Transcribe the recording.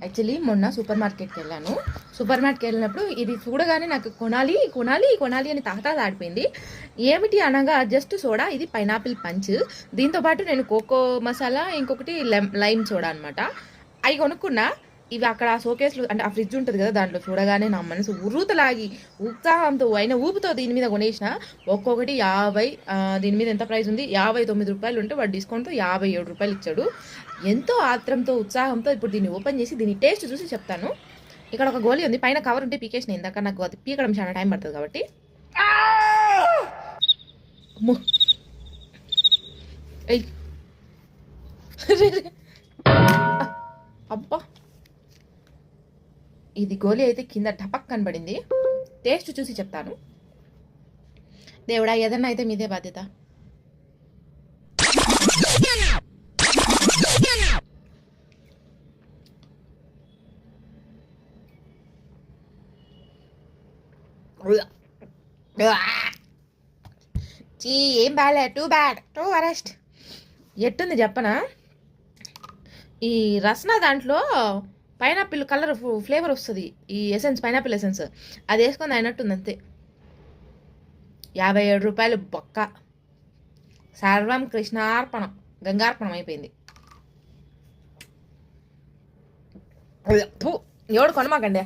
Actually మొన్న super మార్కెట్కి వెళ్ళాను. సూపర్ మార్కెట్కి వెళ్ళినప్పుడు ఇది చూడగానే నాకు కొనాలి కొనాలి కొనాలి అని తాహతా ఆడిపోయింది. ఏమిటి అనగా జస్ట్ సోడా, ఇది పైనాపిల్ పంచ్. దీంతోపాటు నేను కోకో మసాలా, ఇంకొకటి లైమ్ సోడా అనమాట. అవి కొనుక్కున్నా. ఇవి అక్కడ షోకేస్లో అంటే ఆ ఫ్రిడ్జ్ ఉంటుంది కదా, దాంట్లో చూడగానే నా మనసు ఉర్రూతలాగి ఉత్సాహంతో అయిన ఊపుతో దీని మీద కొనేసిన. ఒక్కొక్కటి 50. దీని మీద ఎంత ప్రైస్ ఉంది, 59 రూపాయలు ఉంటే వాడు డిస్కౌంట్తో 57 రూపాయలు ఇచ్చాడు. ఎంతో ఆత్రంతో ఉత్సాహంతో ఇప్పుడు దీన్ని ఓపెన్ చేసి దీని టేస్ట్ చూసి చెప్తాను. ఇక్కడ ఒక గోలీ ఉంది, పైన కవర్ ఉంటే పీకేసిన ఇందాక, నాకు అది పీకడం చాలా టైం పడుతుంది కాబట్టి. అబ్బా, ఇది గోలీ అయితే కింద టపక్ కనబడింది. టేస్ట్ చూసి చెప్తాను. దేవుడా, ఏదన్నా అయితే మీదే బాధ్యత. ఏం బాలే, టూ బ్యాడ్, టూ వరెస్ట్. ఎట్టుంది చెప్పనా, ఈ రస్నా దాంట్లో పైనాపిల్ కలర్ ఫ్లేవర్ వస్తుంది, ఈ ఎసెన్స్ పైనాపిల్ ఎసెన్స్ అది వేసుకొని అయినట్టుంది అంతే. 57 రూపాయలు బొక్క. సర్వం కృష్ణార్పణం, గంగార్పణం అయిపోయింది. ఎవడు కొనమాకండి.